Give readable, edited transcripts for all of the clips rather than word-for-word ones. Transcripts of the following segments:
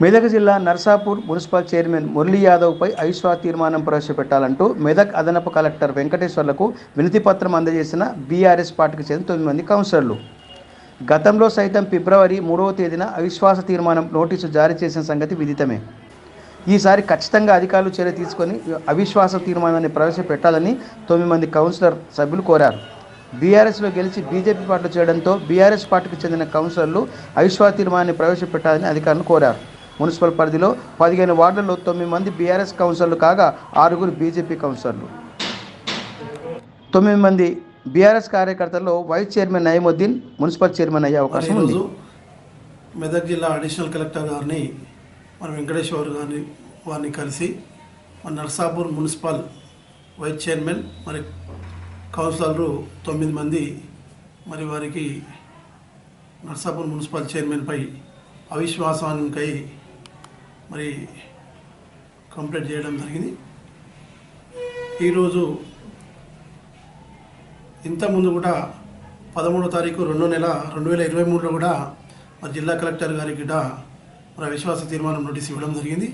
మెదక్ జిల్లా Narsapur municipal chairman Murali యాదవ్పై అవిశ్వాస తీర్మానం ప్రవేశపెట్టాలంటూ మెదక్ అదనపు కలెక్టర్ వెంకటేశ్వర్లకు వినతిపత్రం అందజేసిన బీఆర్ఎస్ పార్టీకి చెందిన 9 మంది కౌన్సిలర్లు. గతంలో సైతం ఫిబ్రవరి 3వ తేదీన అవిశ్వాస తీర్మానం నోటీసు జారీ చేసిన సంగతి విదితమే. ఈసారి ఖచ్చితంగా అధికారులు చర్య తీసుకొని అవిశ్వాస తీర్మానాన్ని ప్రవేశపెట్టాలని 9 మంది కౌన్సిలర్ సభ్యులు కోరారు. బీఆర్ఎస్లో గెలిచి బీజేపీ పార్టీ చేయడంతో బీఆర్ఎస్ పార్టీకి చెందిన కౌన్సిలర్లు అవిశ్వాస తీర్మానాన్ని ప్రవేశపెట్టాలని అధికారులను కోరారు. మున్సిపల్ పరిధిలో 15 వార్డులలో 9 మంది బీఆర్ఎస్ కౌన్సిలర్లు కాగా 6 బీజేపీ కౌన్సిలర్లు. 9 మంది బీఆర్ఎస్ కార్యకర్తల్లో vice chairman Nayeemuddin municipal chairman అయ్యే అవకాశం ఉంది. మెదక్ జిల్లా అడిషనల్ కలెక్టర్ గారిని వెంకటేశ్వర్ వారిని కలిసి నర్సాపూర్ మున్సిపల్ వైస్ చైర్మన్ కౌన్సిలర్లు 9 మంది వారికి నర్సాపూర్ మున్సిపల్ చైర్మన్పై అవిశ్వాసానికై కంప్లైంట్ చేయడం జరిగింది. ఈరోజు ఇంతకుముందు కూడా 13వ తారీఖు 2వ నెల 2023లో కూడా జిల్లా కలెక్టర్ గారికి అవిశ్వాస తీర్మానం నోటీసు ఇవ్వడం జరిగింది.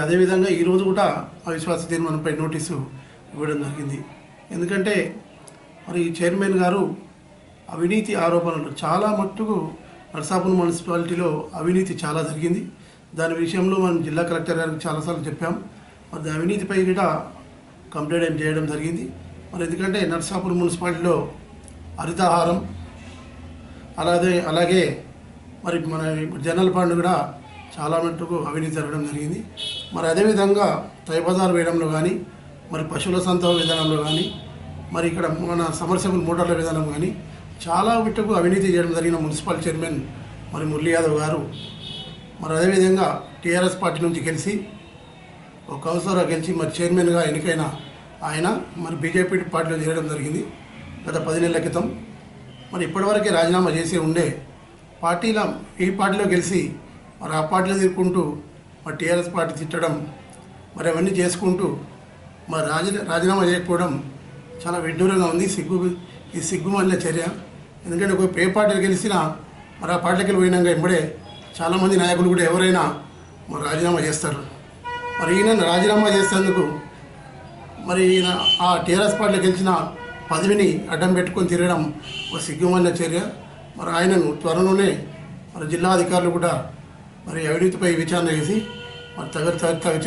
అదేవిధంగా ఈరోజు కూడా అవిశ్వాస తీర్మానంపై నోటీసు ఇవ్వడం జరిగింది. ఎందుకంటే చైర్మన్ గారు అవినీతి ఆరోపణలు చాలా మట్టుకు నర్సాపూర్ మున్సిపాలిటీలో అవినీతి చాలా జరిగింది. దాని విషయంలో మనం జిల్లా కలెక్టర్ గారికి చాలాసార్లు చెప్పాం. అవినీతిపై కూడా కంప్లైంట్ చేయడం జరిగింది. ఎందుకంటే నర్సాపూర్ మున్సిపాలిటీలో హరితహారం అలాగే మన జనరల్ ఫండ్ కూడా చాలా మట్టుకు అవినీతి జరగడం జరిగింది. అదేవిధంగా తైబజార్ వేయడంలో కానీ పశువుల సంత విధానంలో కానీ ఇక్కడ మన సమర్సబుల్ మోటార్ల విధానం కానీ చాలా మట్టుకు అవినీతి చేయడం జరిగిన మున్సిపల్ చైర్మన్ మురళీ యాదవ్ గారు అదేవిధంగా టీఆర్ఎస్ పార్టీ నుంచి గెలిచి ఒక కౌన్సిలర్గా గెలిచి చైర్మన్గా ఎన్నికైన ఆయన బీజేపీ పార్టీలో చేరడం జరిగింది గత 10 నెలల క్రితం. ఇప్పటివరకే రాజీనామా చేసి ఉండే ఈ పార్టీలో గెలిచి ఆ పార్టీలో తిరుగుకుంటూ టీఆర్ఎస్ పార్టీ తిట్టడం అవన్నీ చేసుకుంటూ రాజీనామా చేయకపోవడం చాలా విడ్డూరంగా ఉంది. ఈ సిగ్గుమాలిన చర్య. ఎందుకంటే ఒక ఏ పార్టీలో గెలిచినా ఆ పార్టీకి పోయినాక ఎంబడే చాలామంది నాయకులు కూడా ఎవరైనా రాజీనామా చేస్తారు. ఈయన రాజీనామా చేసేందుకు ఈయన ఆ టీఆర్ఎస్ పార్టీలో గెలిచిన పదవిని అడ్డం పెట్టుకొని తిరగడం ఒక సిగ్గుమాలిన చర్య. ఆయనను త్వరలోనే జిల్లా అధికారులు కూడా అవినీతిపై విచారణ చేసి తగిన